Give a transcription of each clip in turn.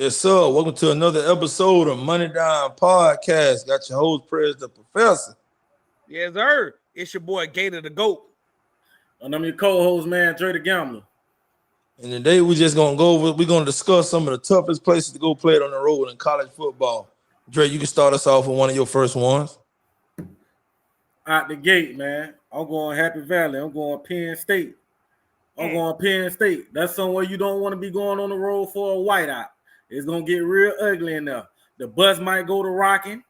Yes, sir. Welcome to another episode of Money Down Podcast. Got your host, President Professor. Yes, sir. It's your boy Gator the Goat. And I'm your co-host, man, Dre the Gambler. And today we're gonna discuss some of the toughest places to go play it on the road in college football. Dre, you can start us off with one of your first ones. Out the gate, man. I'm going Happy Valley. I'm going Penn State. Going Penn State. That's somewhere you don't want to be going on the road for a whiteout. It's gonna get real ugly in there. The bus might go to rocking.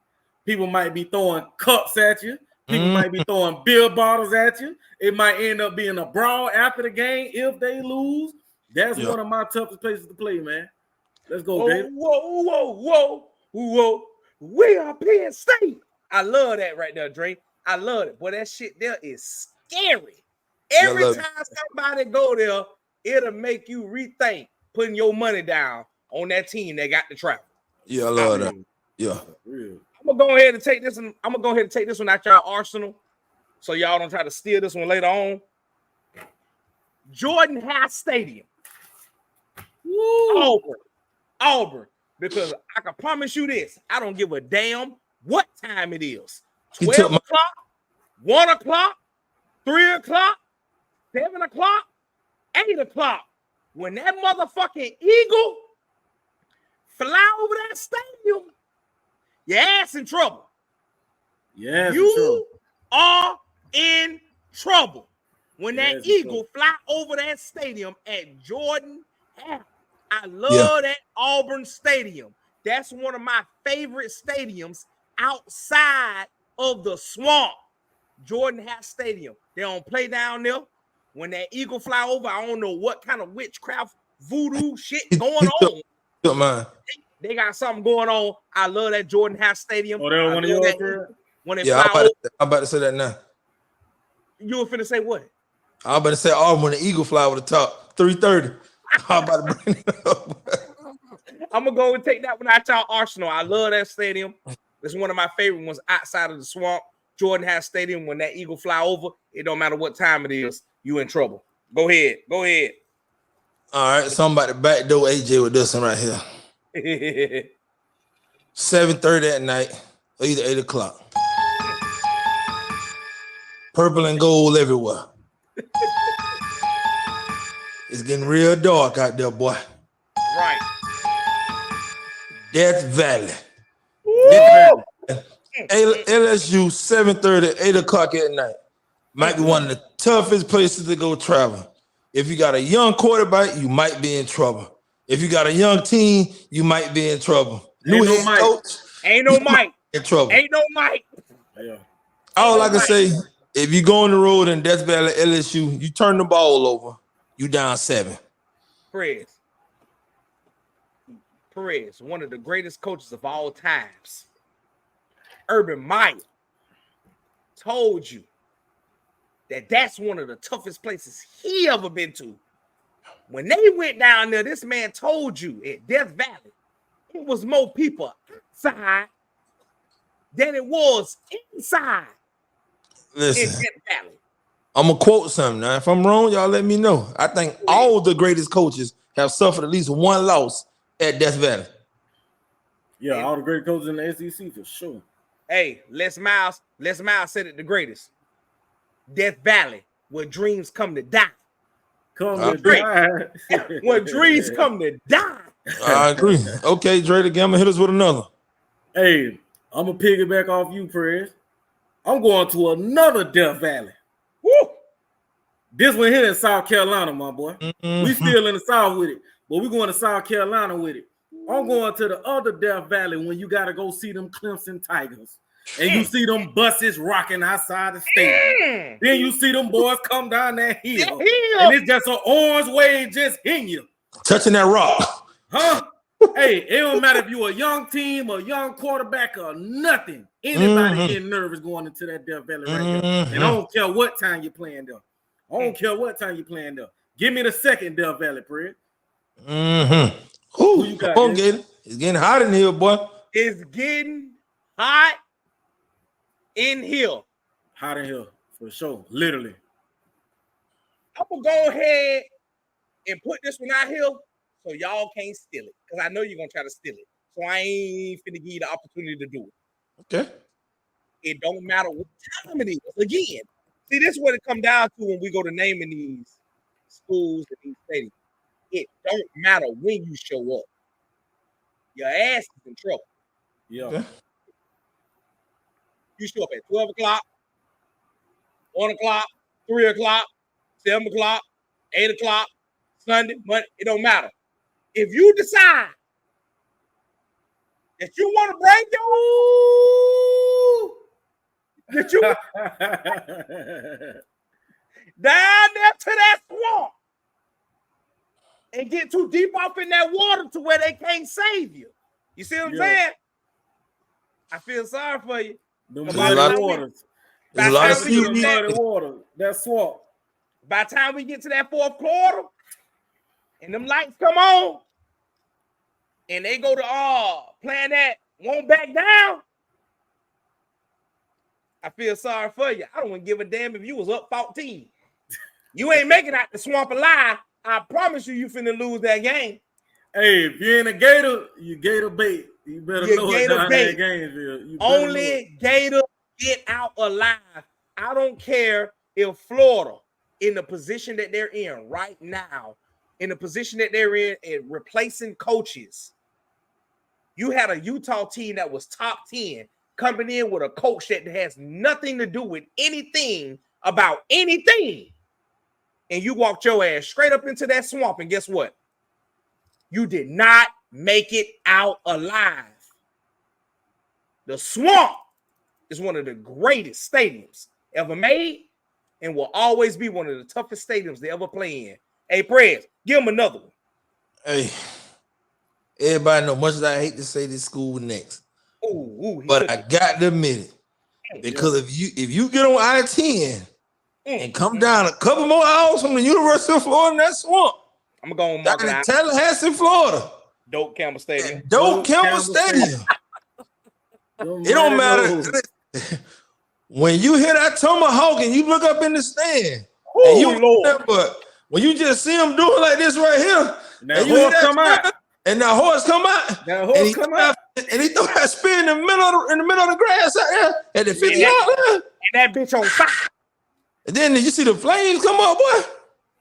People might be throwing cups at you. People might be throwing beer bottles at you. It might end up being a brawl after the game if they lose. That's one of my toughest places to play, man. Let's go, baby. Whoa. We are Penn State. I love that right there, Dre. I love it. Boy, that shit there is scary. Every time somebody go there, it'll make you rethink putting your money down on that team that got the travel. Yeah, I love that. Yeah. I'm gonna go ahead and take this one. I'm gonna go ahead and take this one out y'all arsenal, so y'all don't try to steal this one later on. Jordan High Stadium, Auburn. Because I can promise you this: I don't give a damn what time it is. 12 o'clock, 1 o'clock, 3 o'clock, 7 o'clock, 8 o'clock. When that motherfucking eagle fly over that stadium, your ass in trouble. Yeah, you are in trouble when that eagle fly over that stadium at Jordan. I love that Auburn Stadium. That's one of my favorite stadiums outside of the swamp. Jordan High Stadium. They don't play down there. When that eagle fly over, I don't know what kind of witchcraft voodoo shit going on. They got something going on. I love that Jordan High Stadium. Oh, they're one of yours? When it fly over. I'm about to say that now. You were finna say what? I'm about to say Auburn when the eagle fly over the top. 3:30. I'm about to bring it up. I'm gonna go and take that one out y'all arsenal. I love that stadium. It's one of my favorite ones outside of the swamp. Jordan High Stadium. When that eagle fly over, it don't matter what time it is, you in trouble. Go ahead. All right, somebody backdoor AJ with this one right here. 7:30 at night, or either 8 o'clock. Purple and gold everywhere. It's getting real dark out there, boy. Right. Death Valley. LSU, 7:30, 8 o'clock at night. Might be one of the toughest places to go travel. If you got a young quarterback, you might be in trouble. If you got a young team, you might be in trouble. New head coach, ain't no Mike in trouble. Ain't no Mike. All I can say, if you go on the road in Death Valley, LSU, you turn the ball over, you down 7. Perez, one of the greatest coaches of all times. Urban Meyer told you that that's one of the toughest places he ever been to. When they went down there, this man told you at Death Valley, it was more people outside than it was inside. Listen, in Death Valley. I'm going to quote something. Now, if I'm wrong, y'all let me know. I think all the greatest coaches have suffered at least one loss at Death Valley. Yeah, all the great coaches in the SEC for sure. Hey, Les Miles said it the greatest. Death Valley, where dreams come to die. When dreams come to die. I agree. Okay, Dre, again, I'm going to hit us with another. Hey, I'm going to piggyback off you, Perez. I'm going to another Death Valley. Woo! This one here in South Carolina, my boy. Mm-hmm. We still in the South with it, but we're going to South Carolina with it. I'm going to the other Death Valley when you got to go see them Clemson Tigers. And you see them buses rocking outside the stadium. Then you see them boys come down that hill. And it's just an orange wave just hitting you. Touching that rock. Huh? Hey, it don't matter if you're a young team or young quarterback or nothing. Anybody getting nervous going into that Death Valley right there. And I don't care what time you're playing there. Give me the second Death Valley, Fred. Who you got? It's getting hot in here, boy. It's getting hot in here. Hot in here, for sure. Literally. I'm going to go ahead and put this one out here so y'all can't steal it. Because I know you're gonna try to steal it. So I ain't finna give you the opportunity to do it. Okay. It don't matter what time it is. Again, see, this is what it come down to when we go to naming these schools and these stadiums. It don't matter when you show up. Your ass is in trouble. Yeah. Okay. You show up at 12 o'clock, 1 o'clock, 3 o'clock, 7 o'clock, 8 o'clock, Sunday, Monday, it don't matter. If you decide that you want to bring your that you down there to that swamp and get too deep off in that water to where they can't save you. You see what I'm saying? I feel sorry for you. There's a lot of seaweed. muddy water. That swamp. By the time we get to that fourth quarter and them lights come on and they go to playing that won't back down, I feel sorry for you. I don't want to give a damn if you was up 14. You ain't making out the swamp alive. I promise you, you finna lose that game. Hey, if you ain't a Gator, you Gator bait. You better know it down there in Gainesville. Only Gator get out alive. I don't care if Florida, in the position that they're in right now, in the position that they're in replacing coaches. You had a Utah team that was top 10 coming in with a coach that has nothing to do with anything about anything. And you walked your ass straight up into that swamp. And guess what? You did not make it out alive. The swamp is one of the greatest stadiums ever made and will always be one of the toughest stadiums they ever play in. Hey, Prez, give them another one. Hey, everybody know much as I hate to say this school next. But I got to admit it. Because if you get on I-10 and come down a couple more hours from the University of Florida in that swamp, I'm going to mark it out. Tallahassee, Florida. Doak Campbell Stadium. Doak Campbell Stadium. It don't matter. When you hear that tomahawk and you look up in the stand, and you Lord. But when you just see him doing like this right here, and you hear that horse come out, and he throw that spear in the middle of the grass out there at the 50 yard line, and that bitch on fire. And then you see the flames come up, boy.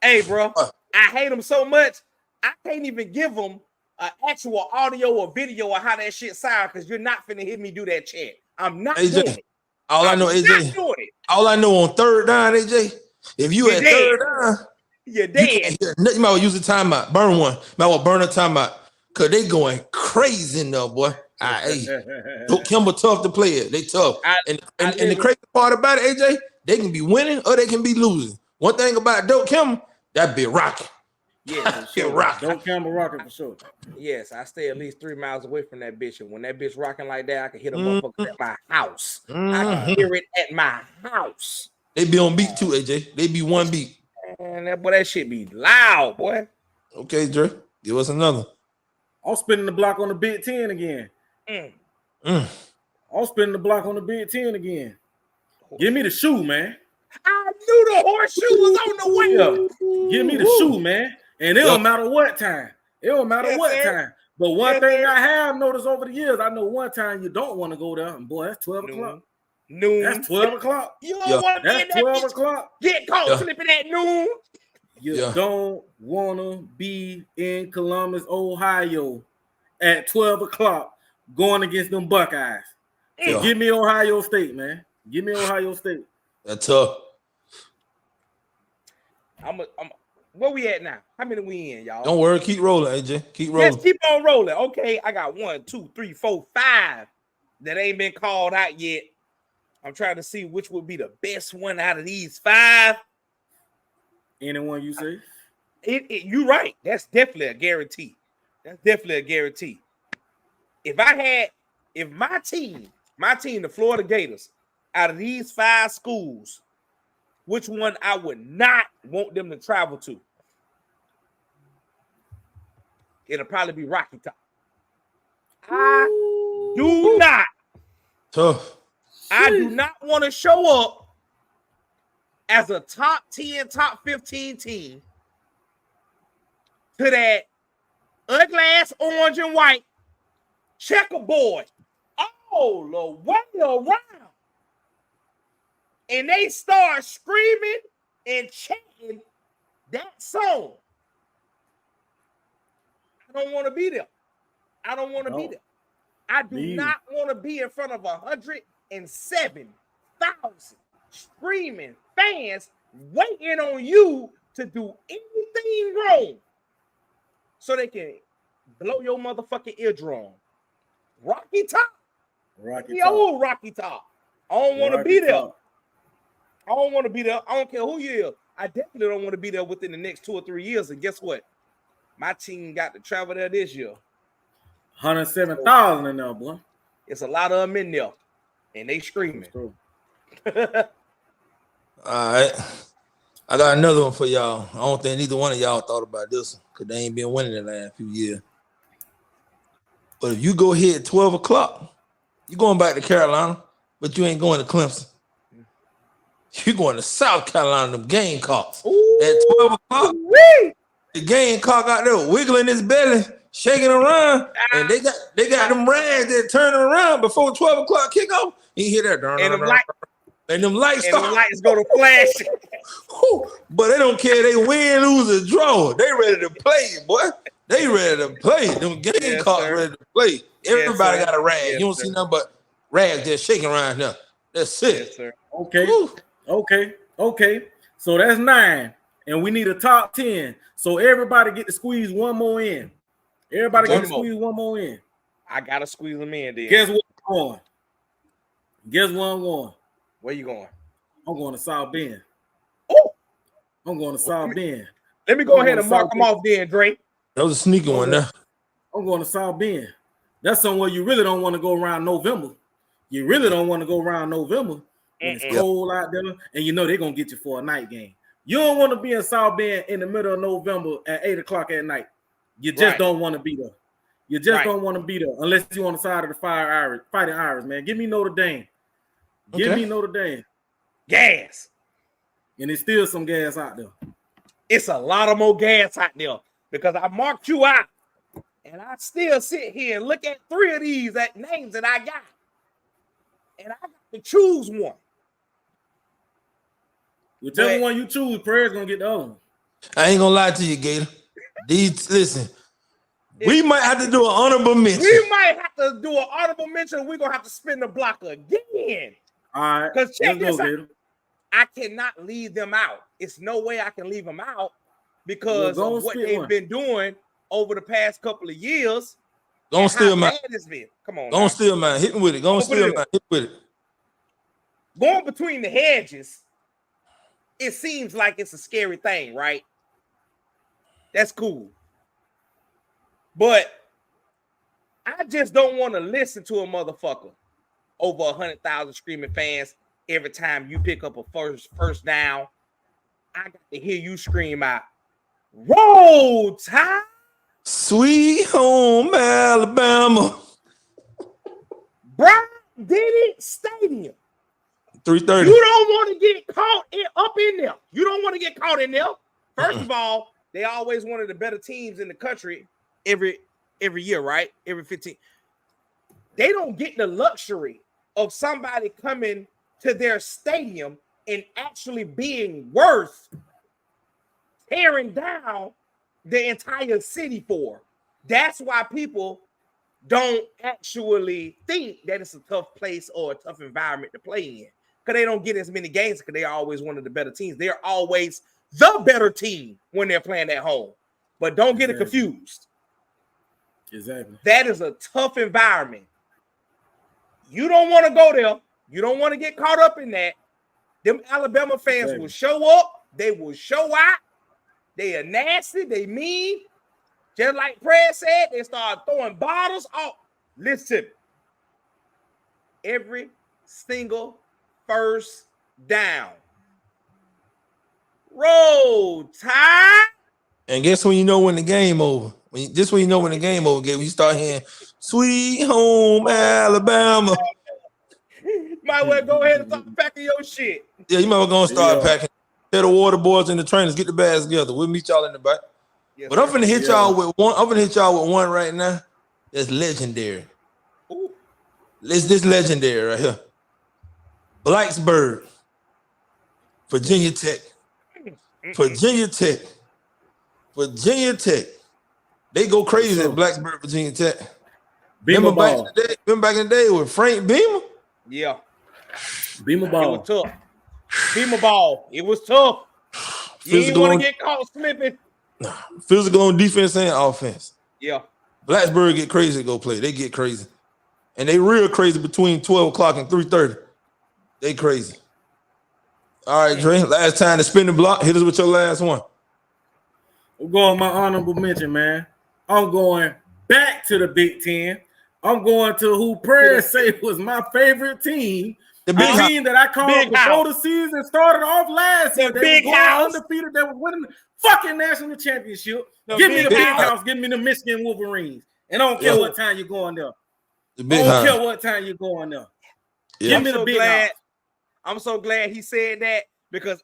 Hey, bro, I hate them so much. I can't even give them an actual audio or video of how that shit sound because you're not finna hear me do that chant. I'm not doing it. All I know, AJ. All I know on third down, AJ. If you at third down, you're dead. You might well use a timeout. Burn one. Might well burn a timeout. Cause they going crazy now, boy. Hey, Kimball tough to play it. They tough. And the crazy part about it, AJ, they can be winning or they can be losing. One thing about Doak Kimball, that be rocking. Yeah, sure. Doak Kimball rocking for sure. Yes, I stay at least 3 miles away from that bitch. And when that bitch rocking like that, I can hit a motherfucker at my house. I can hear it at my house. They be on beat too, AJ. They be one beat. Man, that shit be loud, boy. Okay, Dre, give us another. I'm spinning the block on the Big Ten again. I'm spinning the block on the Big Ten again. Give me the shoe, man. I knew the horseshoe was on the way. Yeah. Give me the shoe, man. And it don't matter what time. It don't matter what time. But one thing I have noticed over the years, I know one time you don't want to go there. And boy, that's 12 o'clock. Noon. That's 12 o'clock. You don't want to be in that 12 o'clock. Get caught slipping at noon. You don't want to be in Columbus, Ohio at 12 o'clock going against them Buckeyes. So give me Ohio State, man. Give me Ohio State. That's tough. Where we at now? How many we in, y'all? Don't worry. Keep rolling, AJ. Keep rolling. Yes, keep on rolling. Okay, I got 1, 2, 3, 4, 5 that ain't been called out yet. I'm trying to see which would be the best one out of these 5. Anyone you say? You're right. That's definitely a guarantee. If my team, the Florida Gators, out of these 5 schools, which one I would not want them to travel to? It'll probably be Rocky Top. I do not. Tough. I do not want to show up as a top 10, top 15 team to that ugly ass orange and white checkerboard all the way around. And they start screaming and chanting that song. I don't want to be there. I don't want to be there. I do not want to be in front of 107,000 screaming fans waiting on you to do anything wrong so they can blow your motherfucking eardrum. Rocky Top. Old Rocky Top. I don't want to be there. I don't want to be there. I don't care who you are. I definitely don't want to be there within the next 2 or 3 years. And guess what? My team got to travel there this year. 107,000 in there, boy. It's a lot of them in there. And they screaming. All right. I got another one for y'all. I don't think neither one of y'all thought about this one because they ain't been winning the last few years. But if you go here at 12 o'clock, you're going back to Carolina, but you ain't going to Clemson. You're going to South Carolina, them Gamecocks. At 12 o'clock, the Gamecock out there wiggling his belly, shaking around, and they got them rags that turning around before 12 o'clock kickoff. You hear that? And them lights go to flash. But they don't care. They win, lose, or draw. They ready to play, boy. They ready to play. Them Gamecocks ready to play. Everybody got a rag. You don't see nothing but rags just shaking around now. That's it. Yes, sir. Okay. So that's 9. And we need a top 10. So everybody get to squeeze one more in. Everybody get to squeeze one more in. I gotta squeeze them in then. Guess what I'm going? Guess where I'm going? Where you going? I'm going to South Bend. Oh, I'm going to South Bend. Let me go ahead and mark them off then, Drake. That was a sneaky one there. I'm going to South Bend. That's somewhere you really don't want to go around November. You really don't want to go around November when it's cold out there, and you know they're going to get you for a night game. You don't want to be in South Bend in the middle of November at 8 o'clock at night. You just don't want to be there. You just don't want to be there unless you're on the side of the Fighting Irish, man. Give me Notre Dame. Give me Notre Dame. Gas. And there's still some gas out there. It's a lot of more gas out there because I marked you out. And I still sit here and look at 3 of these names that I got. And I got to choose one. Whichever one you choose, Prayer's going to get the other one. I ain't going to lie to you, Gator. Listen, we might have to do an honorable mention. We might have to do an honorable mention. We're going to have to spin the block again. All right. Because check this out. I cannot leave them out. It's no way I can leave them out because of what they've been doing over the past couple of years. Don't steal mine. Come on. Don't steal mine. Hit me with it. Don't steal mine. Hit with it. Going between the hedges, it seems like it's a scary thing, right? That's cool. But I just don't want to listen to a motherfucker over 100,000 screaming fans every time you pick up a first down. I got to hear you scream out, "Roll Tide! Sweet home Alabama." Bryant Denny Stadium. 3:30. You don't want to get caught up in there. You don't want to get caught in there. First of all, they always one of the better teams in the country every year, right? Every 15. They don't get the luxury of somebody coming to their stadium and actually being worth tearing down the entire city for. That's why people don't actually think that it's a tough place or a tough environment to play in. Because they don't get as many games because they're always one of the better teams. They're always the better team when they're playing at home. But don't get it confused. Exactly. That is a tough environment. You don't want to go there. You don't want to get caught up in that. Them Alabama fans will show up. They will show out. They are nasty. They mean. Just like Fred said, they start throwing bottles off. Listen. Every single first down. Roll Tide. And guess when you know when the game over? When you know when the game over, when you start hearing "Sweet Home Alabama." Might well go ahead and start packing your shit. Yeah, you might well go and start packing. Tell the water boys and the trainers, get the bags together. We'll meet y'all in the back. But I'm finna hit y'all with one. I'm finna hit y'all with one right now. That's legendary. Ooh. This legendary right here. Blacksburg, Virginia Tech. Virginia Tech. They go crazy at Blacksburg, Virginia Tech. Remember back in the day with Frank Beamer? Yeah. Beamer ball. It was tough. Beamer ball. It was tough. You didn't want to get caught slipping. Physical on defense and offense. Yeah. Blacksburg get crazy to go play. They get crazy. And they real crazy between 12 o'clock and 3:30. They crazy. All right, Dre, last time to spin the block. Hit us with your last one. I'm going my honorable mention, man. I'm going back to the Big Ten. I'm going to who prayers say was my favorite team. The big team that I called before the season started off last year. They were undefeated. They were winning the fucking national championship. Give me the big house. Give me the Michigan Wolverines. And I don't care what time you're going there. I don't care what time you're going there. Give me the big house. I'm so glad he said that because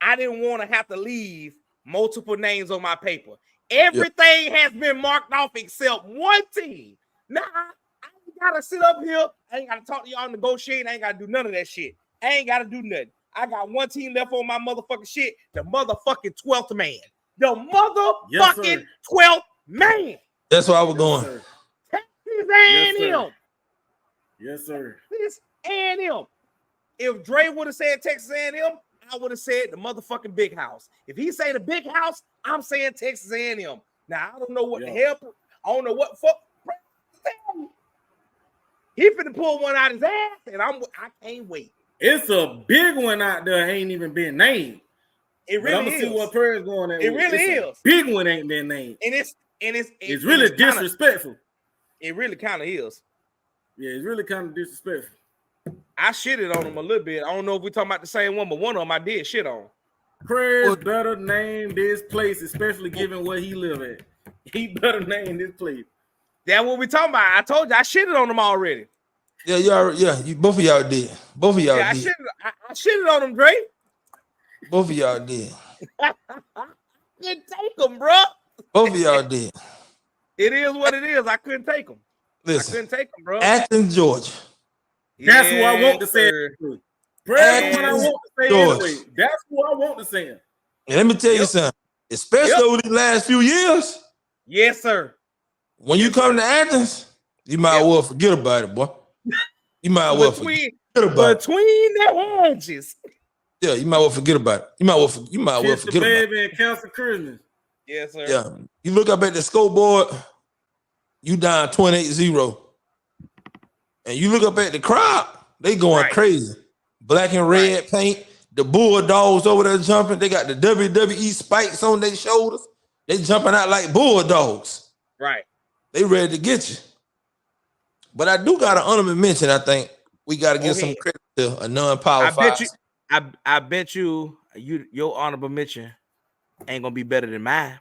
I didn't want to have to leave multiple names on my paper. Everything has been marked off except one team. Now, I ain't got to sit up here. I ain't got to talk to y'all negotiating. I ain't got to do none of that shit. I ain't got to do nothing. I got one team left on my motherfucking shit. The motherfucking 12th man. The motherfucking 12th man. That's where I was going. Texas A&M. Yes, sir. Texas A&M. If Dre would have said Texas A&M, I would have said the motherfucking big house. If he say the big house, I'm saying Texas A&M. Now, I don't know what the hell. I don't know what fuck. He finna pull one out his ass, and I can't wait. It's a big one out there. Ain't even been named. It really is. I'm gonna see what prayer's going at. It really is. Big one ain't been named. And it's really disrespectful. It really kind of is. Yeah, it's really kind of disrespectful. I shitted on him a little bit. I don't know if we're talking about the same one, but one of them I did shit on. Prayers better name this place, especially given where he live at. He better name this place. That's what we talking about. I told you I shitted on them already. Yeah, you both of y'all did. Both of y'all did. I shitted on them, Dre. Both of y'all did. Couldn't take them, bro. Both of y'all did. It is what it is. I couldn't take them. Listen, I couldn't take them, bro. Athens, Georgia. That's who I want to say it. That's what I want to say anyway. That's who I want to say it. And let me tell you something. Especially over these last few years. Yes, sir. When you come to Athens, you might well forget about it, boy. You might well forget about it. Between the hedges. Yeah, you might well forget about it. You might well forget about it. Baby and Council Christmas. Yes, sir. Yeah. You look up at the scoreboard, you down 28-0. And you look up at the crowd, they going crazy. Black and red paint. The Bulldogs over there jumping. They got the WWE spikes on their shoulders. They jumping out like Bulldogs. Right. They ready to get you. But I do got an honorable mention. I think we got to give some credit to a non-power five. I bet you your honorable mention ain't gonna be better than mine.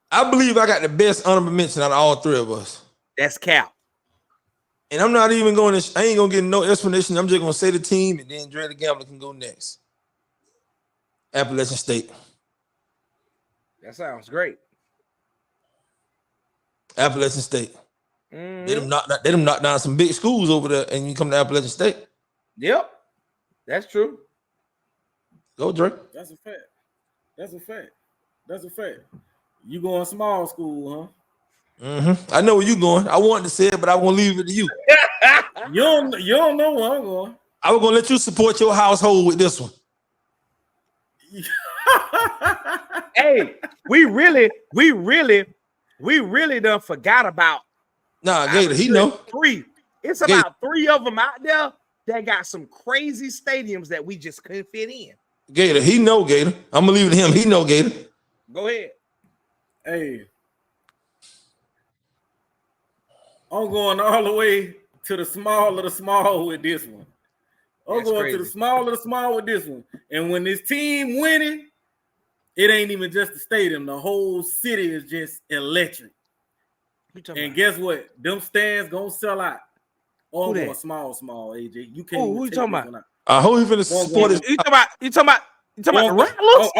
I believe I got the best honorable mention out of all three of us. That's Cap. And I'm not even going to, I ain't going to get no explanation. I'm just going to say the team, and then Dre the Gambler can go next. Appalachian State. That sounds great. Appalachian State. Mm-hmm. They done knocked down some big schools over there, and you come to Appalachian State. Yep. That's true. Go, Dre. That's a fact. That's a fact. That's a fact. You going small school, huh? Mm-hmm. I know where you going. I wanted to say it, but I won't leave it to you. You don't know where I'm going. I was gonna let you support your household with this one. Hey, we really done forgot about. Nah, Gator, he know. Three. It's about three of them out there that got some crazy stadiums that we just couldn't fit in. Gator, he know, Gator. I'm gonna leave it to him. He know, Gator. Go ahead. Hey. I'm going all the way to the small of the small with this one. I'm going to the small of the small with this one. And when this team winning, it ain't even just the stadium. The whole city is just electric. And guess what? Them stands gonna sell out. Oh, I'm going small, AJ. You can't. Who you talking about? I hope he finna support his. You talking about the Rattlers?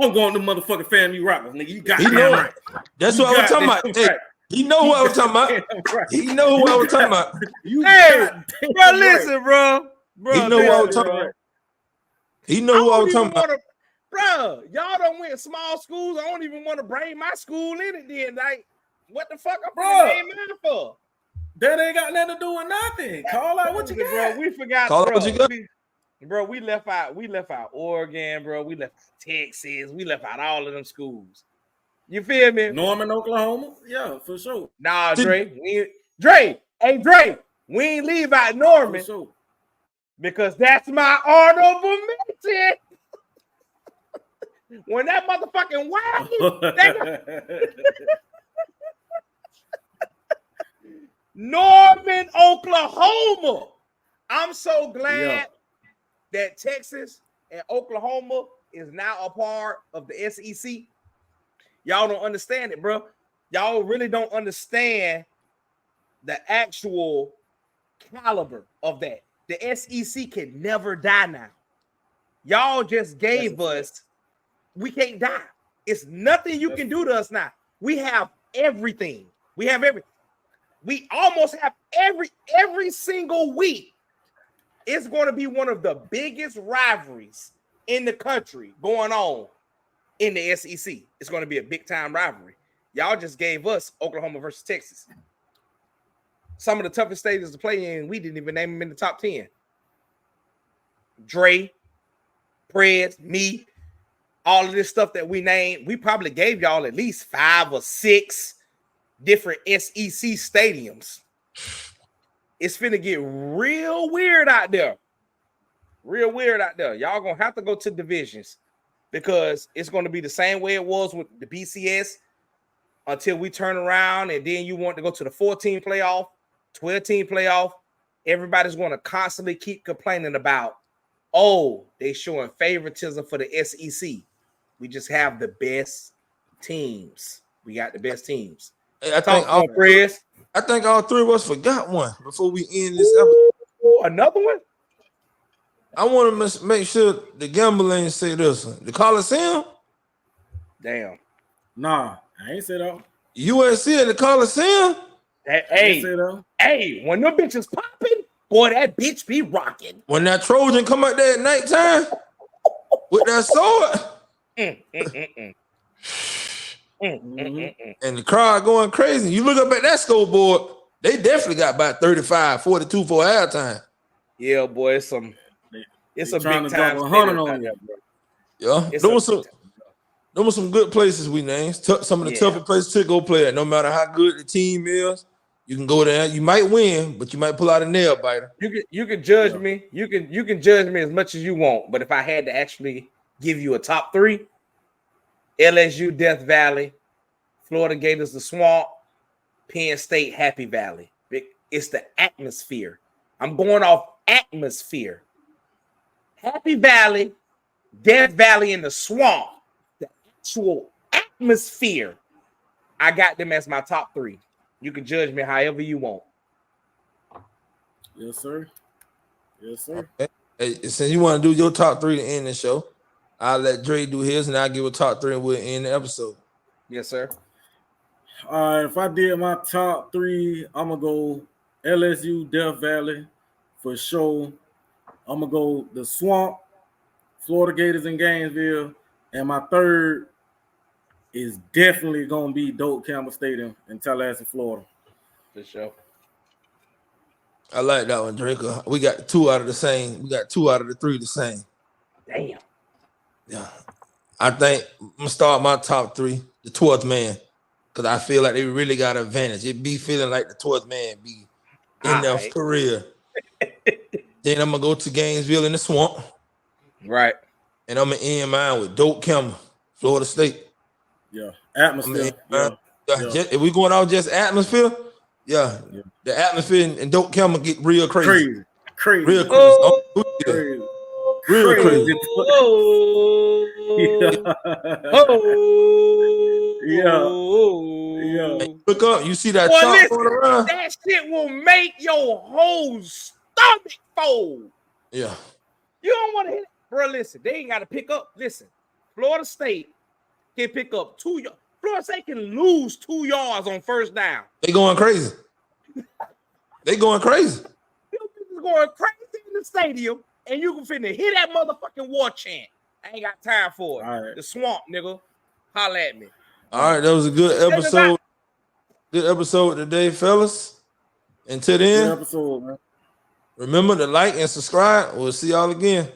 I'm going to motherfucking FAMU Rockers, nigga. You got He know right. That's what I was talking about. Hey, he know who I was talking about. Right. He know who I was talking about. Hey, bro, listen, bro. He know who I was talking about. He know who I was talking about. Bro, y'all don't went small schools. I don't even want to bring my school in it then. Like, what the fuck I'm name mine for? That ain't got nothing to do with nothing. Call out what you got. Bro, we forgot. Call out what you got. Bro, we left out Oregon, bro. We left Texas. We left out all of them schools. You feel me? Norman, Oklahoma? Yeah, for sure. Nah, Dre. Dre, we ain't leave out Norman. For sure. Because that's my honorable mention. When that motherfucking wagon, Norman, Oklahoma. I'm so glad that Texas and Oklahoma is now a part of the SEC. Y'all don't understand it, bro. Y'all really don't understand the actual caliber of that. The SEC can never die now. Y'all just gave us, we can't die. It's nothing you can do to us now. We have everything. We have everything. We almost have every single week. It's going to be one of the biggest rivalries in the country going on in the SEC. It's going to be a big time rivalry. Y'all just gave us Oklahoma versus Texas. Some of the toughest stadiums to play in, we didn't even name them in the top 10. Dre, Preds, me, all of this stuff that we named, we probably gave y'all at least 5 or 6 different SEC stadiums. It's finna get real weird out there. Real weird out there. Y'all gonna have to go to divisions because it's gonna be the same way it was with the BCS until we turn around and then you want to go to the 14 playoff, 12-team playoff. Everybody's gonna constantly keep complaining about, oh, they showing favoritism for the SEC. We just have the best teams. We got the best teams. Hey, I think all 3 of us forgot one before we end this episode. Another one? I want to make sure the gambler ain't say this one. The Coliseum? Damn. Nah, I ain't say that. USC and the Coliseum? Hey, when them bitches popping, boy, that bitch be rocking. When that Trojan come out there at nighttime with that sword. And the crowd going crazy. You look up at that scoreboard, they definitely got about 35-42 for halftime. Yeah, boy, it's a big time. On you, bro. Yeah, there was some good places we named. Some of the toughest places to go play at. No matter how good the team is, you can go there. You might win, but you might pull out a nail biter. You can judge me. You can judge me as much as you want. But if I had to actually give you a top 3, LSU Death Valley, Florida Gators the Swamp, Penn State Happy Valley. It's the atmosphere. I'm going off atmosphere. Happy Valley, Death Valley, and the Swamp. The actual atmosphere. I got them as my top 3. You can judge me however you want. Yes, sir. Okay. Hey, since you want to do your top 3 to end the show, I'll let Dre do his, and I'll give a top 3 and we'll end the episode. Yes, sir. All right, if I did my top 3, I'm going to go LSU, Death Valley, for sure. I'm going to go the Swamp, Florida Gators in Gainesville, and my 3rd is definitely going to be Doak Campbell Stadium in Tallahassee, Florida. For sure. I like that one, Drake. We got 2 out of the same. We got 2 out of the 3 the same. Damn. Yeah. I think I'm going to start my top 3, the 12th man, because I feel like they really got an advantage. It be feeling like the 12th man be in their career. Then I'm going to go to Gainesville in the Swamp. Right. And I'm going to end mine with Doak Campbell, Florida State. Yeah. Atmosphere. If we going off just atmosphere, the atmosphere and Doak Campbell get real crazy. Crazy. Real crazy. Crazy. Real crazy. Look up, you see that chalk going around? That shit will make your whole stomach fold. Yeah. You don't want to hit it. Bro, listen, they ain't got to pick up. Listen, Florida State can pick up 2 yards. Florida State can lose 2 yards on first down. They going crazy. They going crazy. You're going crazy in the stadium, and you can finna hear that motherfucking war chant. I ain't got time for it. Right. The swamp, nigga. Holla at me. All right, that was a good episode. Good episode today, fellas. Until then, Good episode, man. remember to like and subscribe. We'll see y'all again.